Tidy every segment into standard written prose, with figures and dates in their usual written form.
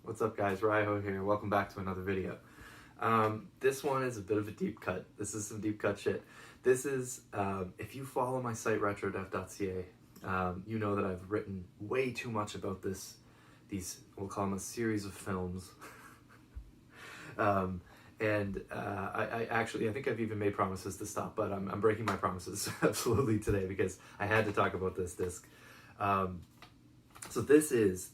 What's up, guys? Ryo here. Welcome back to another video. This one is a bit of a deep cut. This is some deep cut shit. This is, if you follow my site retrodef.ca, you know that I've written way too much about these, we'll call them a series of films. I think I've even made promises to stop, but I'm breaking my promises absolutely today because I had to talk about this disc. So this is,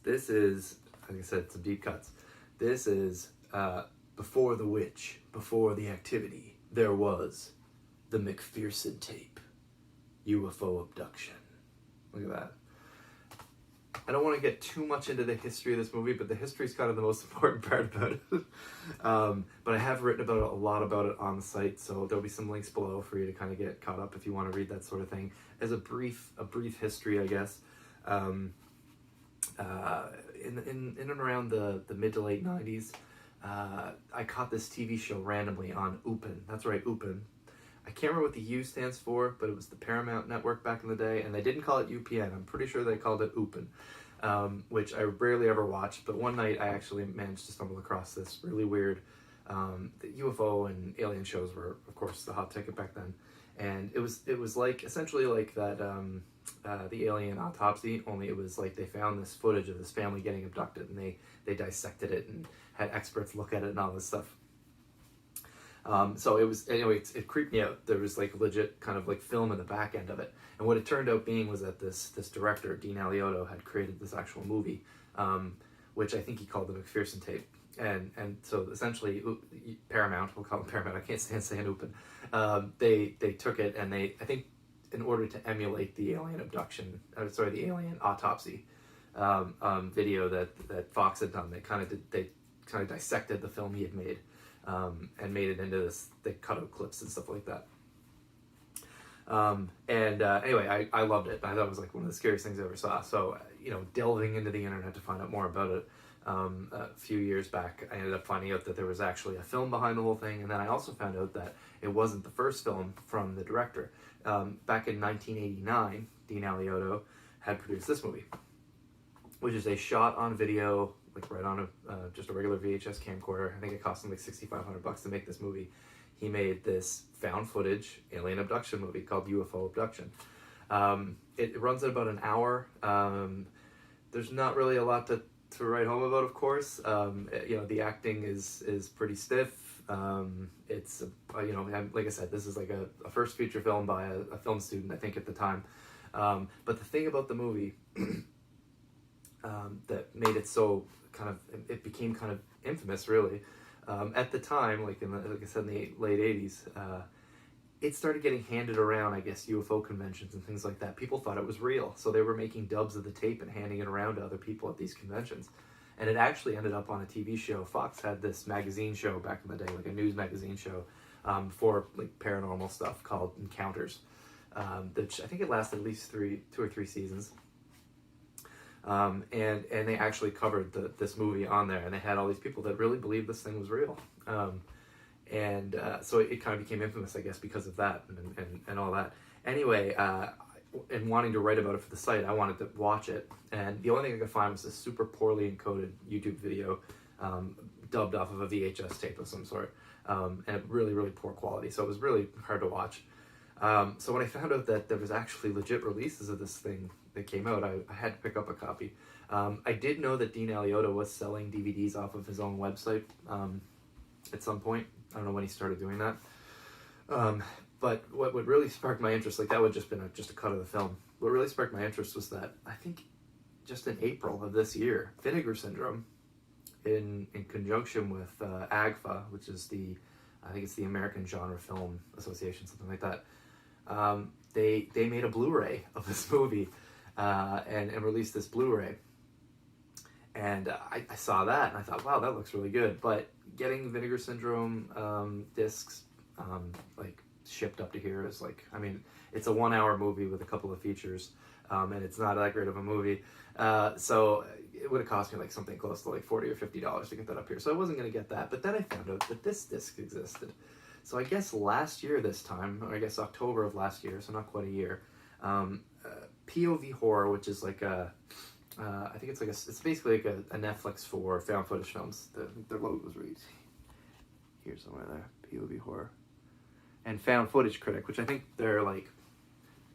like I said, some deep cuts. This is before the witch, before the activity, there was the McPherson tape, Ufo Abduction. Look at that. I don't want to get too much into the history of this movie, but the history is kind of the most important part about it. But I have written about it, a lot about it on the site, so there'll be some links below for you to kind of get caught up if you want to read that sort of thing. As a brief history, I guess. In and around the mid to late 90s, I caught this TV show randomly on Upin. That's right, Upin. I can't remember what the U stands for, but it was the Paramount Network back in the day, and they didn't call it UPN. I'm pretty sure they called it Upin, which I rarely ever watched. But one night I actually managed to stumble across this really weird, the UFO and alien shows were, of course, the hot ticket back then. And it was like, essentially like that, the Alien Autopsy, only it was like they found this footage of this family getting abducted, and they dissected it and had experts look at it and all this stuff. So it was, anyway, it creeped me out. There was like legit kind of like film in the back end of it. And what it turned out being was that this director, Dean Alioto, had created this actual movie, which I think he called the McPherson tape. And so essentially Paramount, we'll call it Paramount, I can't stand saying Upin, they took it and I think in order to emulate the alien abduction, the alien autopsy video that Fox had done, they kind of dissected the film he had made, and made it into this, they cut out clips and stuff like that. Anyway, I loved it. I thought it was like one of the scariest things I ever saw. So, delving into the internet to find out more about it, a few years back, I ended up finding out that there was actually a film behind the whole thing, and then I also found out that it wasn't the first film from the director. Back in 1989, Dean Alioto had produced this movie, which is a shot on video, like right on just a regular VHS camcorder. I think it cost him like $6,500 to make this movie. He made this found footage alien abduction movie called Ufo Abduction. It runs at about an hour. There's not really a lot to write home about, of course. The acting is pretty stiff. It's like I said, this is like a first feature film by a film student, I think, at the time. But the thing about the movie that made it so it became kind of infamous, really, at the time, like I said, in the late 80s, it started getting handed around, I guess, UFO conventions and things like that. People thought it was real, so they were making dubs of the tape and handing it around to other people at these conventions. And it actually ended up on a TV show. Fox had this magazine show back in the day, like a news magazine show, for like paranormal stuff called Encounters. Which I think it lasted at least 2 or 3 seasons. And they actually covered this movie on there, and they had all these people that really believed this thing was real. So it kind of became infamous, I guess, because of that and all that. Anyway, and wanting to write about it for the site, I wanted to watch it, and the only thing I could find was this super poorly encoded YouTube video, dubbed off of a VHS tape of some sort, and really, really poor quality, so it was really hard to watch. So when I found out that there was actually legit releases of this thing that came out, I had to pick up a copy. I did know that Dean Alioto was selling DVDs off of his own website at some point. I don't know when he started doing that. But what would really spark my interest, like that would just been just a cut of the film. What really sparked my interest was that I think just in April of this year, Vinegar Syndrome, in conjunction with AGFA, which is I think it's the American Genre Film Association, something like that. They made a Blu-ray of this movie and released this Blu-ray. And I saw that and I thought, wow, that looks really good. But getting Vinegar Syndrome discs like shipped up to here is like, I mean, it's a 1-hour movie with a couple of features, and it's not that great of a movie. So it would have cost me like something close to like $40 or $50 to get that up here. So I wasn't going to get that. But then I found out that this disc existed. So I guess last year this time, or I guess October of last year, so not quite a year, POV Horror, which is like a I think it's basically like a Netflix for found footage films. Their logo was right here somewhere there. POV Horror and Found Footage Critic, which I think they're like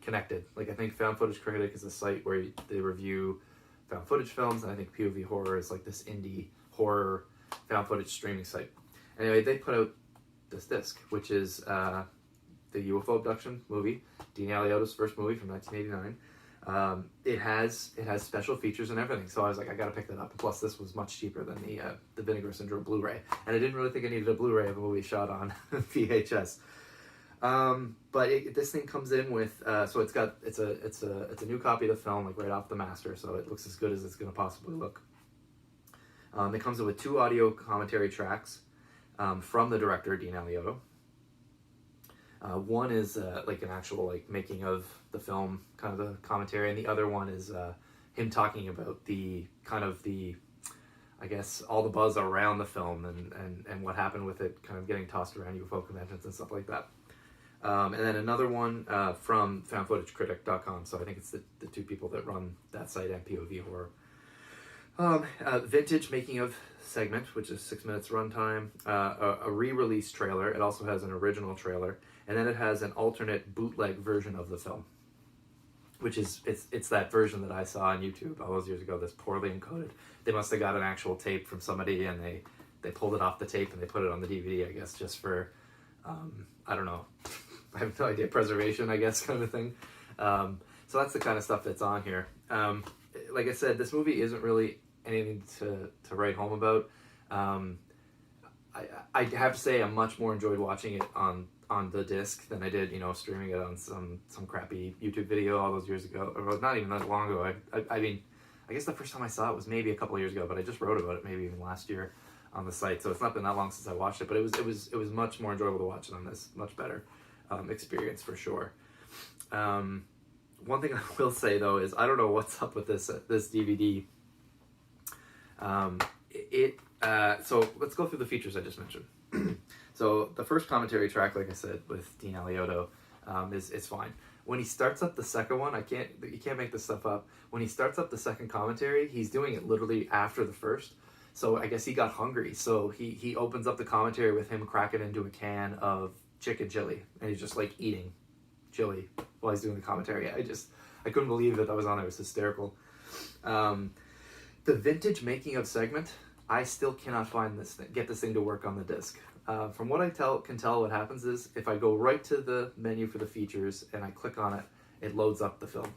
connected. Like I think Found Footage Critic is a site where they review found footage films, and I think POV Horror is like this indie horror found footage streaming site. Anyway, they put out this disc, which is the Ufo Abduction movie, Dean Alioto's first movie from 1989. It has special features and everything, so I was like, I gotta pick that up. Plus, this was much cheaper than the Vinegar Syndrome Blu-ray, and I didn't really think I needed a Blu-ray of a movie shot on VHS. But this thing comes in with so it's a new copy of the film, like right off the master, so it looks as good as it's gonna possibly look. It comes in with 2 audio commentary tracks from the director Dean Alioto. One is like an actual like making of the film, kind of the commentary, and the other one is him talking about the I guess all the buzz around the film and what happened with it, kind of getting tossed around UFO conventions and stuff like that. And then another one from foundfootagecritic.com. So I think it's the 2 people that run that site and POV Horror. Vintage making of segment, which is 6 minutes runtime. A re-release trailer. It also has an original trailer, and then it has an alternate bootleg version of the film, which is it's that version that I saw on YouTube all those years ago. This poorly encoded. They must have got an actual tape from somebody, and they pulled it off the tape and they put it on the DVD. I guess just for I don't know. I have no idea, preservation, I guess, kind of thing. So that's the kind of stuff that's on here. Like I said, this movie isn't really anything to write home about. I have to say I much more enjoyed watching it on the disc than I did, streaming it on some crappy YouTube video all those years ago. Or not even that long ago. I mean, I guess the first time I saw it was maybe a couple of years ago, but I just wrote about it maybe even last year on the site. So it's not been that long since I watched it, but it was much more enjoyable to watch it on this, much better experience for sure. One thing I will say though is I don't know what's up with this DVD. So let's go through the features I just mentioned. So the first commentary track, like I said, with Dean Alioto, is fine. When he starts up the second one, you can't make this stuff up. When he starts up the second commentary, he's doing it literally after the first. So I guess he got hungry. So he opens up the commentary with him cracking into a can of chicken chili, and he's just like eating chili while he's doing the commentary. I couldn't believe that was on there. It was hysterical. The vintage making of segment, I still cannot get this thing to work on the disc. From what I can tell, what happens is if I go right to the menu for the features and I click on it, it loads up the film.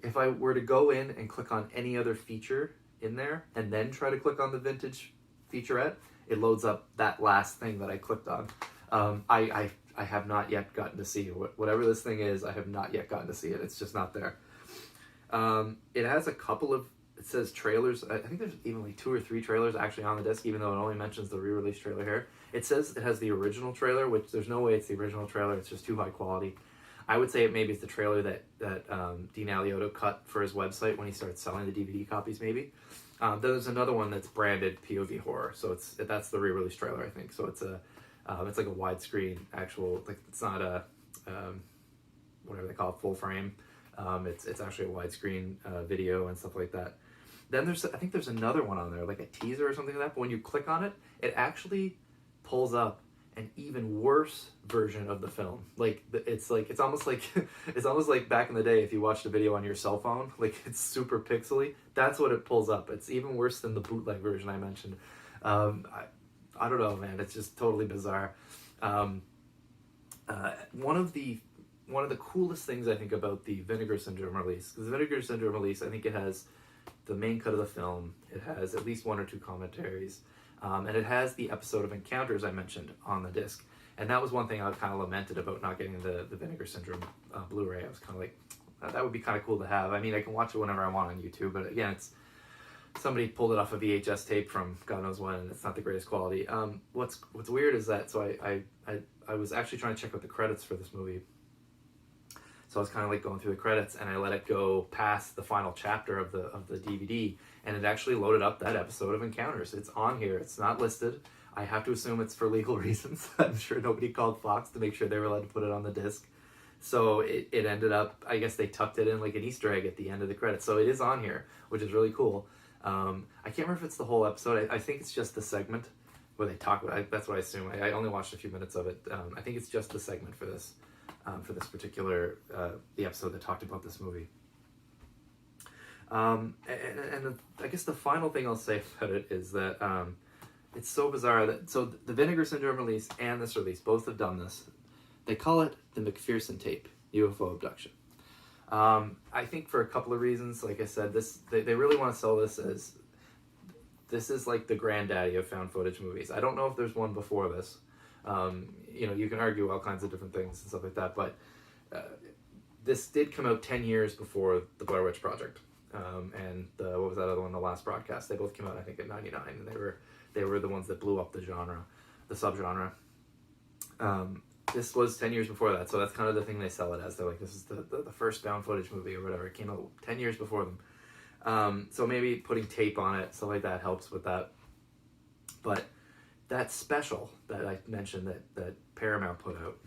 If I were to go in and click on any other feature in there and then try to click on the vintage featurette, it loads up that last thing that I clicked on. I have not yet gotten to see whatever this thing is. I have not yet gotten to see it. It's just not there. It has a couple of, it says trailers. I think there's even like 2 or 3 trailers actually on the disc, even though it only mentions the re-release trailer here. It says it has the original trailer, which there's no way it's the original trailer. It's just too high quality. I would say maybe it's the trailer that Dean Alioto cut for his website when he started selling the DVD copies, maybe. Then there's another one that's branded POV Horror, so that's the re-release trailer, I think. So it's like a widescreen actual, like it's not a whatever they call it, full frame. It's actually a widescreen video and stuff like that. Then I think there's another one on there, like a teaser or something like that. But when you click on it, it actually pulls up an even worse version of the film. It's almost like back in the day if you watched a video on your cell phone, like it's super pixely. That's what it pulls up. It's even worse than the bootleg version I mentioned. I don't know, man. It's just totally bizarre. One of the coolest things I think about the Vinegar Syndrome release, because the Vinegar Syndrome release, I think it has the main cut of the film. It has at least 1 or 2 commentaries. And it has the episode of Encounters I mentioned on the disc. And that was one thing I kind of lamented about not getting the Vinegar Syndrome Blu-ray. I was kind of like, that would be kind of cool to have. I mean, I can watch it whenever I want on YouTube, but again, it's somebody pulled it off a VHS tape from God knows when, and it's not the greatest quality. What's weird is that, so I was actually trying to check out the credits for this movie. So I was kind of like going through the credits, and I let it go past the final chapter of the DVD, and it actually loaded up that episode of Encounters. It's on here. It's not listed. I have to assume it's for legal reasons. I'm sure nobody called Fox to make sure they were allowed to put it on the disc. So it ended up, I guess they tucked it in like an Easter egg at the end of the credits. So it is on here, which is really cool. I can't remember if it's the whole episode. I think it's just the segment where they talk about it. That's what I assume. I only watched a few minutes of it. I think it's just the segment for this particular the episode that talked about this movie. And I guess the final thing I'll say about it is that it's so bizarre that so the Vinegar Syndrome release and this release both have done this. They call it the McPherson tape, UFO Abduction. I think for a couple of reasons. Like I said, they really want to sell this as this is like the granddaddy of found footage movies. I don't know if there's one before this. You can argue all kinds of different things and stuff like that, but this did come out 10 years before the Blair Witch Project. And what was that other one, The Last Broadcast? They both came out, I think, in '99, and they were the ones that blew up the genre, the subgenre. This was 10 years before that, so that's kind of the thing they sell it as. They're like, this is the first found footage movie or whatever. It came out 10 years before them. So maybe putting tape on it, stuff like that, helps with that. But that special that I mentioned that Paramount put out,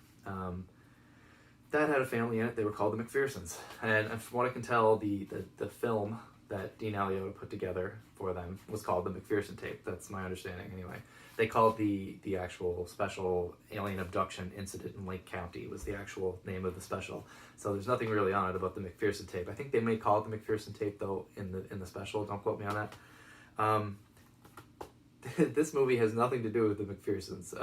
that had a family in it. They were called the McPhersons. And from what I can tell, the film that Dean Alioto put together for them was called the McPherson tape. That's my understanding anyway. They called the actual special alien abduction incident in Lake County was the actual name of the special. So there's nothing really on it about the McPherson tape. I think they may call it the McPherson tape though in the special. Don't quote me on that. This movie has nothing to do with the McPhersons.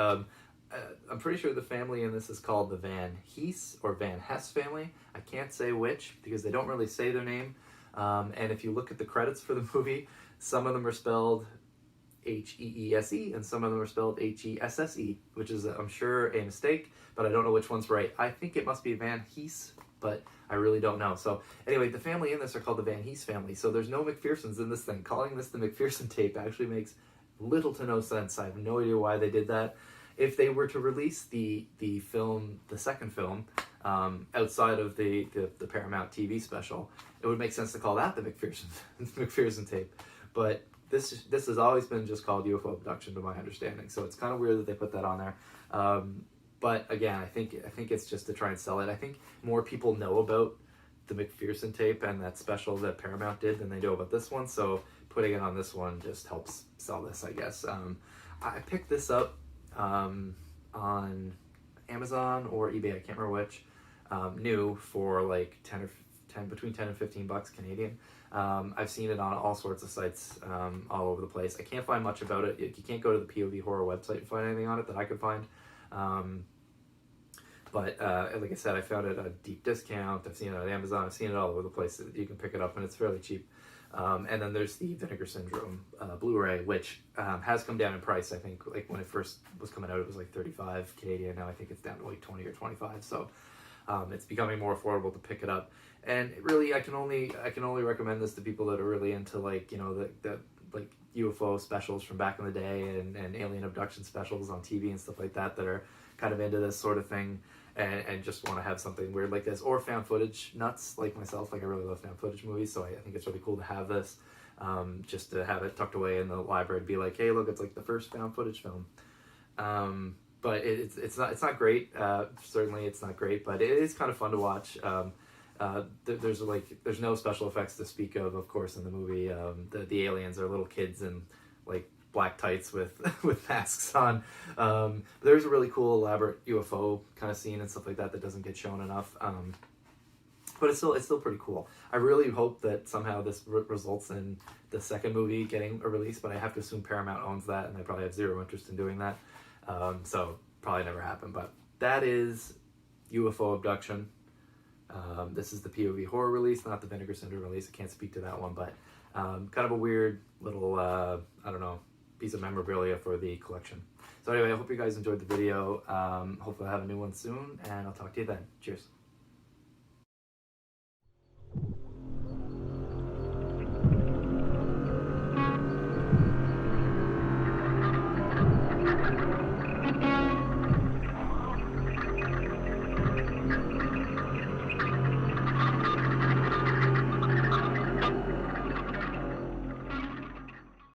I'm pretty sure the family in this is called the Van Hees or Van Hess family. I can't say which because they don't really say their name. And if you look at the credits for the movie, some of them are spelled Heese and some of them are spelled Hesse, which is, I'm sure, a mistake, but I don't know which one's right. I think it must be Van Hees, but I really don't know. So anyway, the family in this are called the Van Hees family. So there's no McPhersons in this thing. Calling this the McPherson tape actually makes little to no sense. I have no idea why they did that. If they were to release the film, the second film, outside of the Paramount TV special, it would make sense to call that the McPherson tape. But this has always been just called UFO Abduction, to my understanding. So it's kind of weird that they put that on there. But again, I think it's just to try and sell it. I think more people know about the McPherson tape and that special that Paramount did than they know about this one. So putting it on this one just helps sell this, I guess. I picked this up on Amazon or eBay, I can't remember which, new for like between 10 and $15 Canadian. I've seen it on all sorts of sites all over the place. I can't find much about it. You can't go to the POV Horror website and find anything on it that I could find. But like I said, I found it at a deep discount. I've seen it on Amazon. I've seen it all over the place. You can pick it up and it's fairly cheap. And then there's the Vinegar Syndrome Blu-ray, which has come down in price. I think like when it first was coming out, it was like 35 Canadian. Now I think it's down to like 20 or 25. So it's becoming more affordable to pick it up. And really, I can only recommend this to people that are really into like, you know, the like UFO specials from back in the day and alien abduction specials on TV and stuff like that are kind of into this sort of thing. And just want to have something weird like this, or found footage nuts like myself. Like I really love found footage movies, so I think it's really cool to have this, just to have it tucked away in the library and be like, hey, look, it's like the first found footage film. But it's not great. Certainly, it's not great, but it is kind of fun to watch. There's no special effects to speak of course, in the movie. The aliens are little kids and like black tights with masks on. There's a really cool elaborate UFO kind of scene and stuff like that doesn't get shown enough. But it's still pretty cool. I really hope that somehow this results in the second movie getting a release, but I have to assume Paramount owns that and they probably have zero interest in doing that. So probably never happen. But that is UFO Abduction. This is the POV Horror release, not the Vinegar Syndrome release. I can't speak to that one, but kind of a weird little, I don't know, piece of memorabilia for the collection. So anyway, I hope you guys enjoyed the video. Hopefully I'll have a new one soon, and I'll talk to you then. Cheers.